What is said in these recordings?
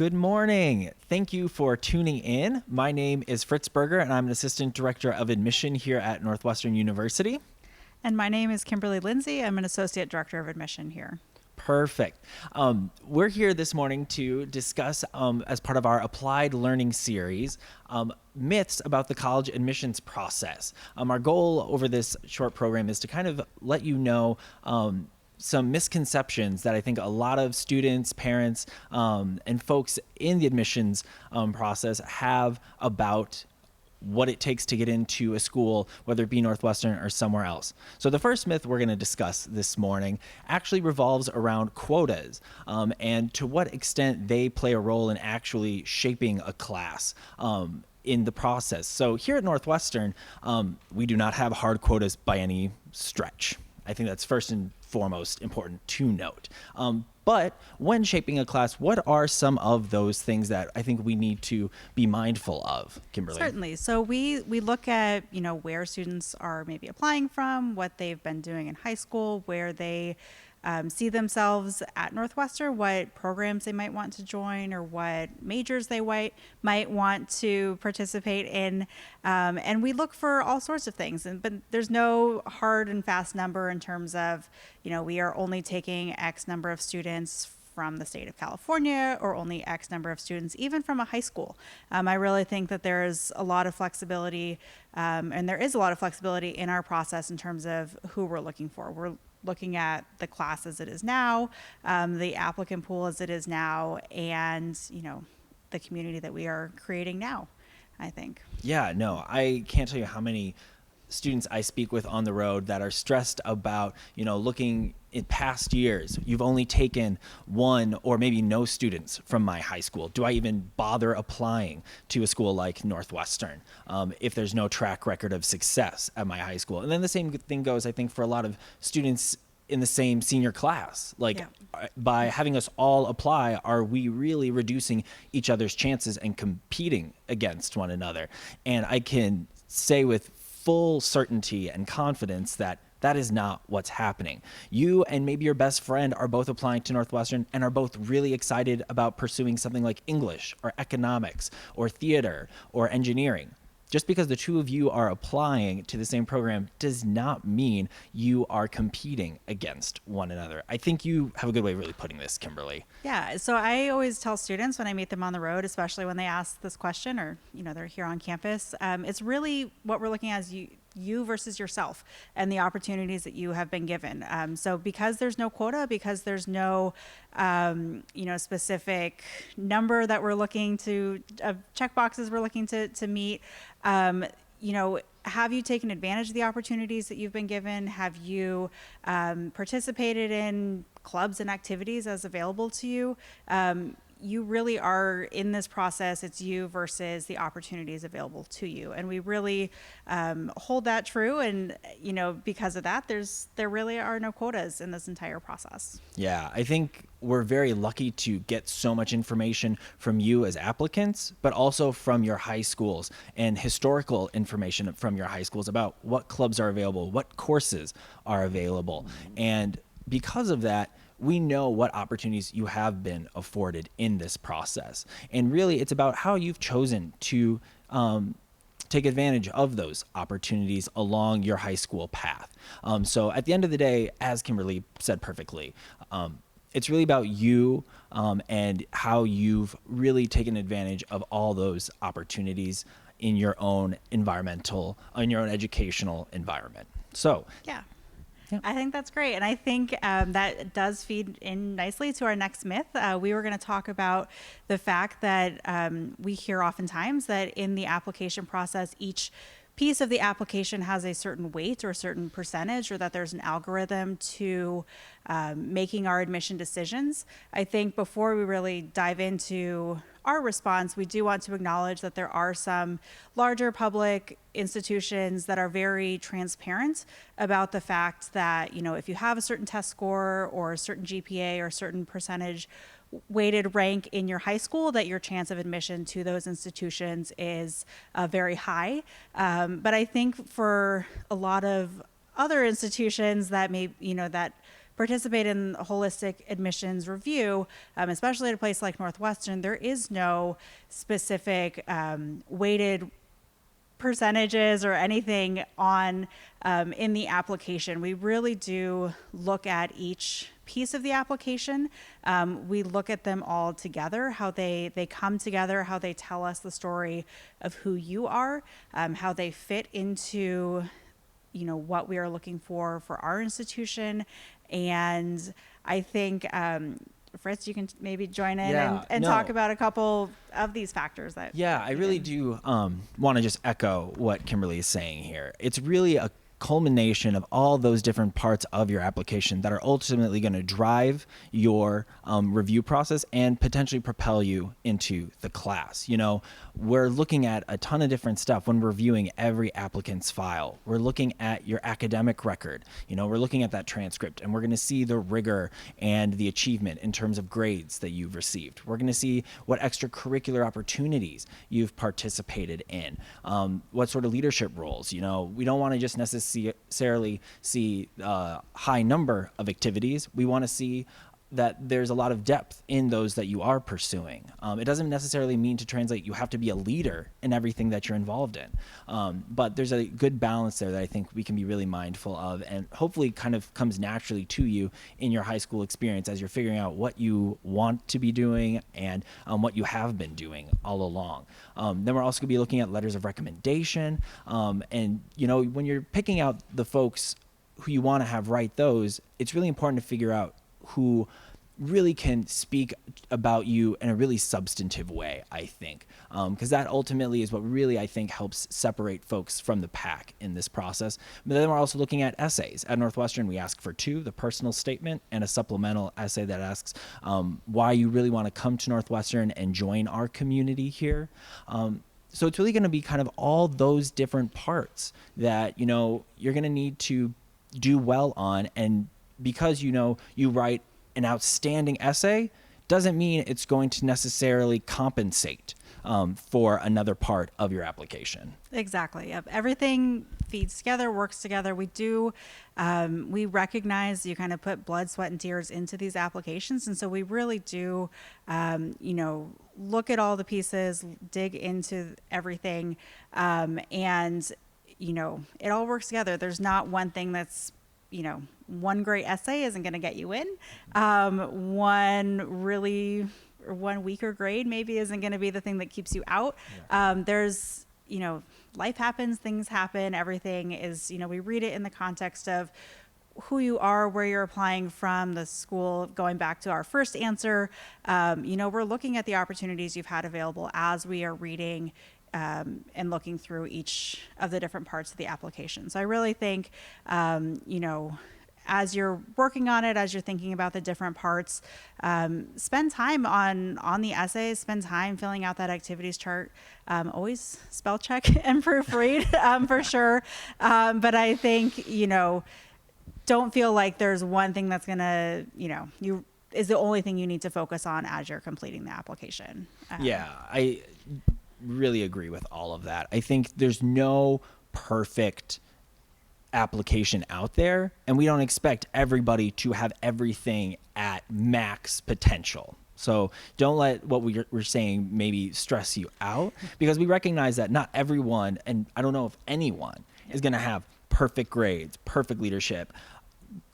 Good morning. Thank you for tuning in. My name is Fritz Burgher, and I'm an Assistant Director of Admission here at Northwestern University. And my name is Kimberley Lindsay. I'm an Associate Director of Admission here. Perfect. We're here this morning to discuss, as part of our Applied Learning series, myths about the college admissions process. Our goal over this short program is to kind of let you know some misconceptions that I think a lot of students, parents, and folks in the admissions process have about what it takes to get into a school, whether it be Northwestern or somewhere else. So the first myth we're going to discuss this morning actually revolves around quotas and to what extent they play a role in actually shaping a class in the process. So here at Northwestern, we do not have hard quotas by any stretch. I think that's first and foremost important to note. But when shaping a class, what are some of those things that I think we need to be mindful of, Kimberly? Certainly. So we look at, where students are maybe applying from, what they've been doing in high school, where they see themselves at Northwestern, what programs they might want to join or what majors they might want to participate in. And we look for all sorts of things. But there's no hard and fast number in terms of, we are only taking X number of students from the state of California or only X number of students, even from a high school. I really think that there's a lot of flexibility, and there is a lot of flexibility in our process in terms of who we're looking for. We're looking at the class as it is now, the applicant pool as it is now, and, the community that we are creating now, I think. Yeah, no, I can't tell you how many students I speak with on the road that are stressed about, looking in past years. You've only taken one or maybe no students from my high school. Do I even bother applying to a school like Northwestern if there's no track record of success at my high school? And then the same thing goes, I think, for a lot of students in the same senior class. By having us all apply, are we really reducing each other's chances and competing against one another? And I can say with full certainty and confidence that that is not what's happening. You and maybe your best friend are both applying to Northwestern and are both really excited about pursuing something like English or economics or theater or engineering. Just because the two of you are applying to the same program does not mean you are competing against one another. I think you have a good way of really putting this, Kimberly. Yeah, so I always tell students when I meet them on the road, especially when they ask this question or, they're here on campus, it's really what we're looking at is you versus yourself and the opportunities that you have been given. So because there's no quota, because there's no, specific number that we're looking to, check boxes we're looking to meet, have you taken advantage of the opportunities that you've been given? Have you participated in clubs and activities as available to you? You really are in this process. It's you versus the opportunities available to you. And we really hold that true. And, because of that, there really are no quotas in this entire process. Yeah, I think we're very lucky to get so much information from you as applicants, but also from your high schools and historical information from your high schools about what clubs are available, what courses are available. And because of that, we know what opportunities you have been afforded in this process. And really, it's about how you've chosen to take advantage of those opportunities along your high school path. So at the end of the day, as Kimberly said perfectly, it's really about you and how you've really taken advantage of all those opportunities in your own educational environment. So yeah. I think that's great. And I think that does feed in nicely to our next myth. We were going to talk about the fact that we hear oftentimes that in the application process, each piece of the application has a certain weight or a certain percentage, or that there's an algorithm to making our admission decisions. I think before we really dive into our response, we do want to acknowledge that there are some larger public institutions that are very transparent about the fact that, if you have a certain test score or a certain GPA or a certain percentage weighted rank in your high school, that your chance of admission to those institutions is very high. But I think for a lot of other institutions that may, that participate in holistic admissions review, especially at a place like Northwestern, there is no specific weighted percentages or anything on in the application. We really do look at each piece of the application. We look at them all together, how they come together, how they tell us the story of who you are, how they fit into what we are looking for our institution. And I think Fritz, you can maybe join in and talk about a couple of these factors that. Yeah, I really do want to just echo what Kimberly is saying here. It's really a culmination of all those different parts of your application that are ultimately going to drive your review process and potentially propel you into the class. We're looking at a ton of different stuff when reviewing every applicant's file. We're looking at your academic record. We're looking at that transcript, and we're going to see the rigor and the achievement in terms of grades that you've received. We're going to see what extracurricular opportunities you've participated in, what sort of leadership roles. We don't want to just necessarily see a high number of activities. We want to see that there's a lot of depth in those that you are pursuing. It doesn't necessarily mean to translate you have to be a leader in everything that you're involved in. But there's a good balance there that I think we can be really mindful of, and hopefully kind of comes naturally to you in your high school experience as you're figuring out what you want to be doing and what you have been doing all along. Then we're also going to be looking at letters of recommendation. And when you're picking out the folks who you want to have write those, it's really important to figure out who really can speak about you in a really substantive way, I think, because that ultimately is what really, I think, helps separate folks from the pack in this process. But then we're also looking at essays. At Northwestern, we ask for two: the personal statement and a supplemental essay that asks why you really want to come to Northwestern and join our community here. So it's really going to be kind of all those different parts that, you're going to need to do well on. And because you write an outstanding essay doesn't mean it's going to necessarily compensate for another part of your application. Exactly. Yep. Everything feeds together, works together. We recognize you kind of put blood, sweat, and tears into these applications. And so we really do, look at all the pieces, dig into everything. And it all works together. There's not one thing that's, one great essay isn't going to get you in. One weaker grade maybe isn't going to be the thing that keeps you out. Yeah. There's, life happens, things happen, everything is, we read it in the context of who you are, where you're applying from, the school. Going back to our first answer, we're looking at the opportunities you've had available as we are reading and looking through each of the different parts of the application. So I really think, as you're working on it, as you're thinking about the different parts, spend time on the essays, spend time filling out that activities chart. Always spell check and proofread for sure. But I think, don't feel like there's one thing that's gonna, is the only thing you need to focus on as you're completing the application. Yeah, I really agree with all of that. I think there's no perfect application out there, and we don't expect everybody to have everything at max potential. So don't let what we're saying maybe stress you out, because we recognize that not everyone, and I don't know if anyone, is going to have perfect grades, perfect leadership,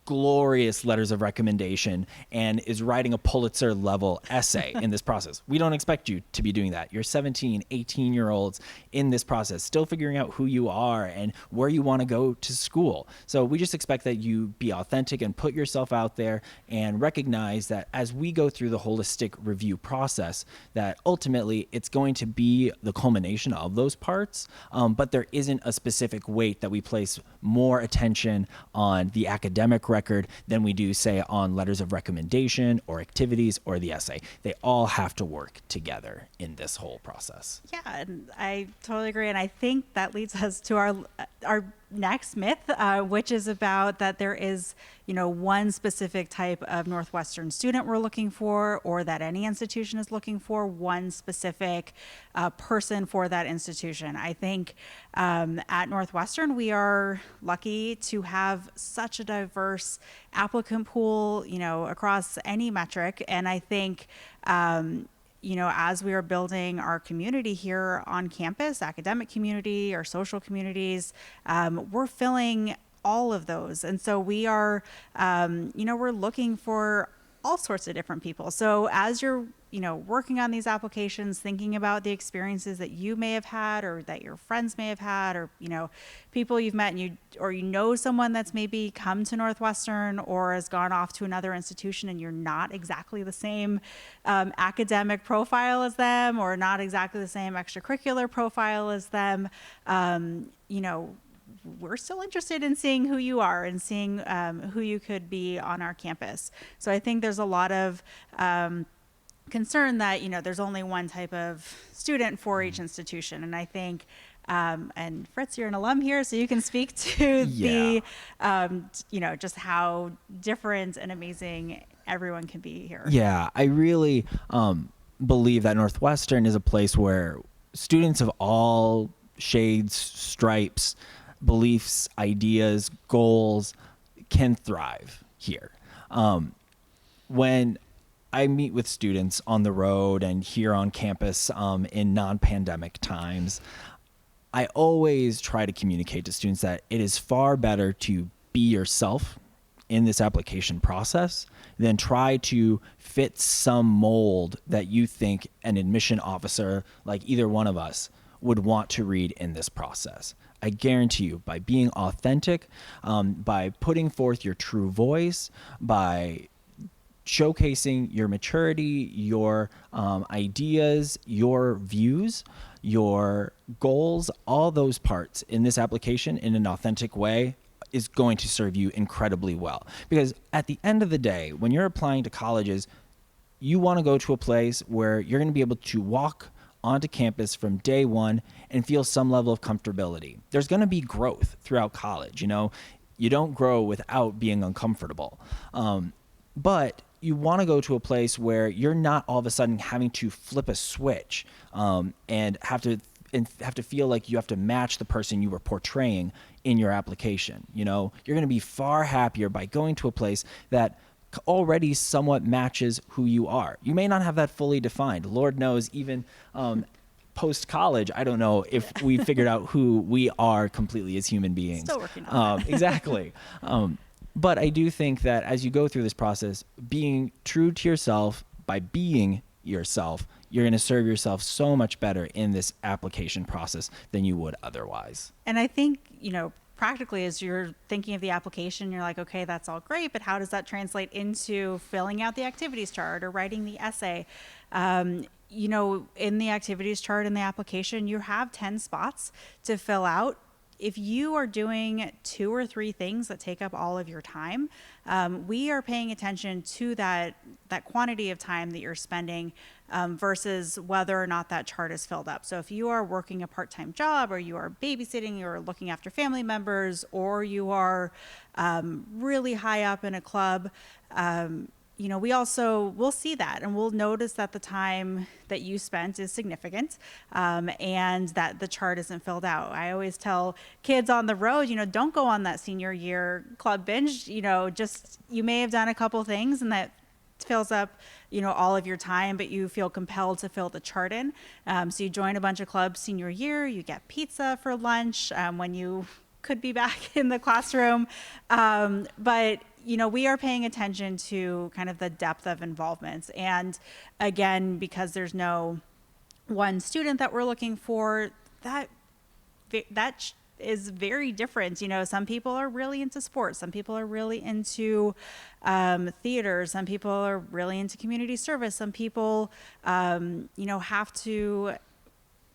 glorious letters of recommendation, and is writing a Pulitzer level essay in this process. We don't expect you to be doing that. You're 17, 18-year-olds in this process, still figuring out who you are and where you want to go to school. So we just expect that you be authentic and put yourself out there, and recognize that as we go through the holistic review process, that ultimately it's going to be the culmination of those parts, but there isn't a specific weight that we place more attention on the academic record than we do, say, on letters of recommendation or activities or the essay. They all have to work together in this whole process. Yeah, and I totally agree. And I think that leads us to our next myth, which is about that there is, one specific type of Northwestern student we're looking for, or that any institution is looking for one specific person for that institution. I think at Northwestern, we are lucky to have such a diverse applicant pool, across any metric. And I think, as we are building our community here on campus, academic community or social communities, we're filling all of those. And so we are, we're looking for all sorts of different people. So as you're, working on these applications, thinking about the experiences that you may have had or that your friends may have had, or, people you've met and someone that's maybe come to Northwestern or has gone off to another institution and you're not exactly the same academic profile as them, or not exactly the same extracurricular profile as them, we're still interested in seeing who you are and seeing who you could be on our campus. So I think there's a lot of concern that, there's only one type of student for each institution. And I think, and Fritz, you're an alum here, so you can speak to the, just how different and amazing everyone can be here. Yeah, I really believe that Northwestern is a place where students of all shades, stripes, beliefs, ideas, goals can thrive here. When I meet with students on the road and here on campus in non-pandemic times, I always try to communicate to students that it is far better to be yourself in this application process than try to fit some mold that you think an admission officer like either one of us would want to read in this process. I guarantee you, by being authentic, by putting forth your true voice, by showcasing your maturity, your ideas, your views, your goals, all those parts in this application in an authentic way is going to serve you incredibly well. Because at the end of the day, when you're applying to colleges, you want to go to a place where you're going to be able to walk onto campus from day one and feel some level of comfortability. There's going to be growth throughout college. You don't grow without being uncomfortable. But you want to go to a place where you're not all of a sudden having to flip a switch and have to feel like you have to match the person you were portraying in your application. You're going to be far happier by going to a place that already somewhat matches who you are. You may not have that fully defined. Lord knows, even post-college, I don't know if we figured out who we are completely as human beings. Still working on that. Exactly. But I do think that as you go through this process, being true to yourself by being yourself, you're going to serve yourself so much better in this application process than you would otherwise. And I think, practically, as you're thinking of the application, you're like, okay, that's all great, but how does that translate into filling out the activities chart or writing the essay? In the activities chart in the application, you have 10 spots to fill out. If you are doing 2 or 3 things that take up all of your time, we are paying attention to that quantity of time that you're spending versus whether or not that chart is filled up. So if you are working a part-time job, or you are babysitting, you're looking after family members, or you are really high up in a club, we'll see that, and we'll notice that the time that you spent is significant, and that the chart isn't filled out. I always tell kids on the road, don't go on that senior year club binge. You may have done a couple things and that fills up, all of your time, but you feel compelled to fill the chart in. So you join a bunch of clubs senior year, you get pizza for lunch when you could be back in the classroom. But we are paying attention to kind of the depth of involvement. And again, because there's no one student that we're looking for, that is very different. Some people are really into sports. Some people are really into theater. Some people are really into community service. Some people, have to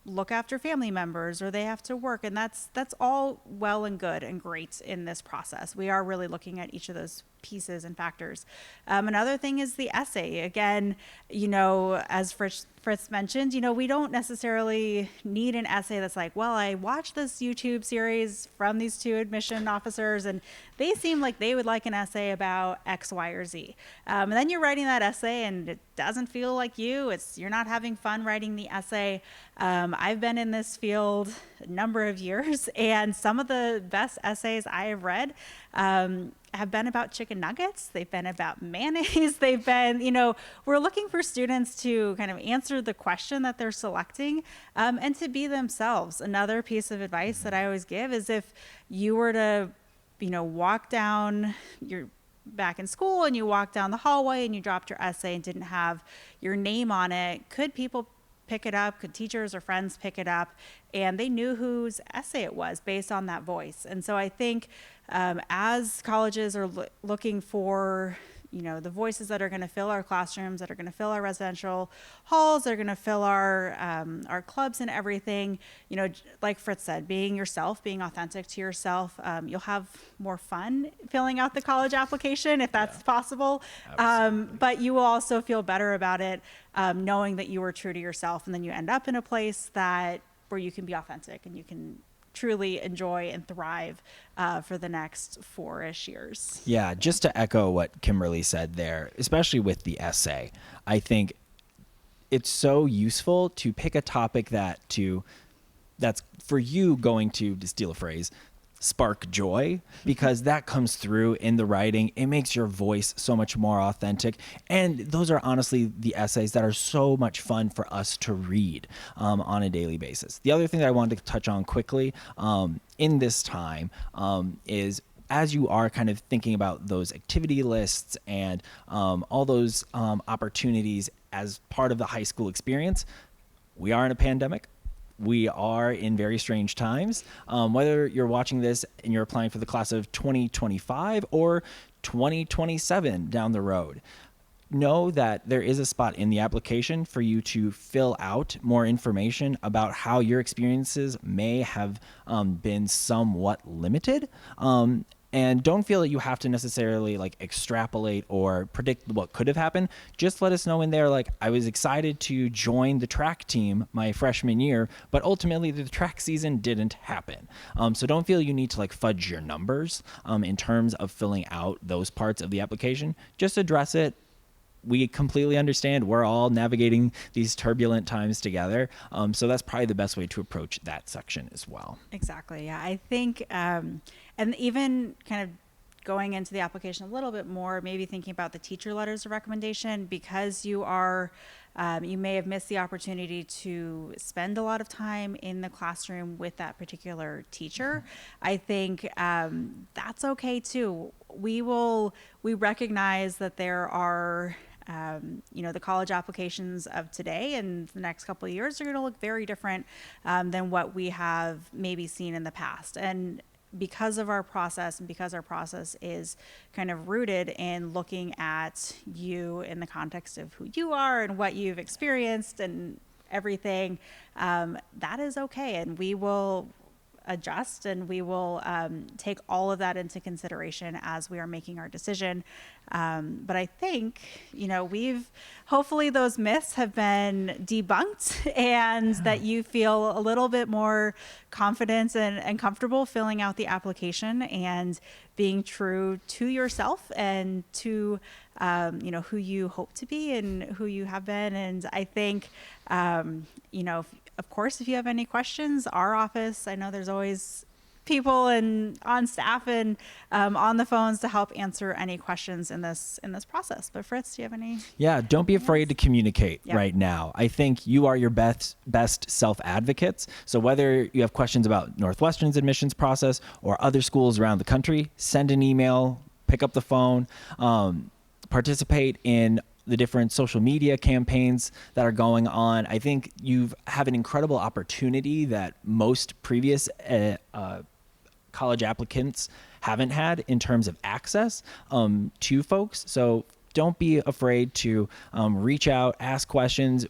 look after family members, or they have to work, and that's all well and good and great in this process. We are really looking at each of those pieces and factors. Another thing is the essay. Again, as Fritz Fritz mentioned, we don't necessarily need an essay that's like, well, I watched this YouTube series from these two admission officers and they seem like they would like an essay about X, Y, or Z. And then you're writing that essay and it doesn't feel like you're not having fun writing the essay. I've been in this field a number of years, and some of the best essays I have read have been about chicken nuggets. They've been about mayonnaise. They've been, we're looking for students to kind of answer the question that they're selecting, and to be themselves. Another piece of advice that I always give is if you were to, walk down, you're back in school and you walk down the hallway and you dropped your essay and didn't have your name on it, could people pick it up? Could teachers or friends pick it up? And they knew whose essay it was based on that voice. And so I think as colleges are looking for, the voices that are going to fill our classrooms, that are going to fill our residential halls, that are going to fill our clubs and everything, like Fritz said, being yourself, being authentic to yourself, you'll have more fun filling out the college application if that's possible. But you will also feel better about it, knowing that you were true to yourself, and then you end up in a place where you can be authentic and you can truly enjoy and thrive for the next 4-ish years. Yeah, just to echo what Kimberly said there, especially with the essay, I think it's so useful to pick a topic that's for you going to steal a phrase, spark joy, because that comes through in the writing. It makes your voice so much more authentic. And those are honestly the essays that are so much fun for us to read on a daily basis. The other thing that I wanted to touch on quickly in this time is, as you are kind of thinking about those activity lists and all those opportunities as part of the high school experience, we are in a pandemic. We are in very strange times. Whether you're watching this and you're applying for the class of 2025 or 2027 down the road, know that there is a spot in the application for you to fill out more information about how your experiences may have been somewhat limited. And don't feel that you have to necessarily extrapolate or predict what could have happened. Just let us know in there, I was excited to join the track team my freshman year, but ultimately the track season didn't happen. So don't feel you need to fudge your numbers in terms of filling out those parts of the application. Just address it. We completely understand we're all navigating these turbulent times together. So that's probably the best way to approach that section as well. Exactly. Yeah. I think, and even kind of going into the application a little bit more, maybe thinking about the teacher letters of recommendation, because you may have missed the opportunity to spend a lot of time in the classroom with that particular teacher. I think that's okay too. We recognize that there are the college applications of today and the next couple of years are going to look very different than what we have maybe seen in the past. And because of our process, and because our process is kind of rooted in looking at you in the context of who you are and what you've experienced and everything, that is okay. And we will adjust and we will take all of that into consideration as we are making our decision. But I think, hopefully those myths have been debunked and that you feel a little bit more confident and comfortable filling out the application and being true to yourself and to, who you hope to be and who you have been. And I think, of course, if you have any questions, our office, I know there's always people and on staff and on the phones to help answer any questions in this process. But Fritz, do you have any? Yeah, don't be afraid to communicate right now. I think you are your best self-advocates. So whether you have questions about Northwestern's admissions process or other schools around the country, send an email, pick up the phone, participate in the different social media campaigns that are going on. I think you have an incredible opportunity that most previous college applicants haven't had in terms of access to folks. So don't be afraid to reach out, ask questions.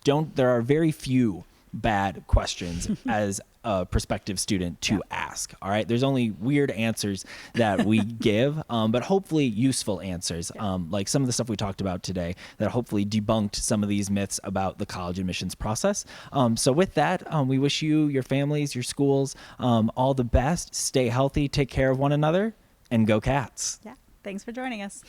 There are very few bad questions as a prospective student to ask. All right. There's only weird answers that we give, but hopefully useful answers. Like some of the stuff we talked about today that hopefully debunked some of these myths about the college admissions process. So with that, we wish you, your families, your schools, all the best. Stay healthy, take care of one another, and go Cats. Yeah. Thanks for joining us.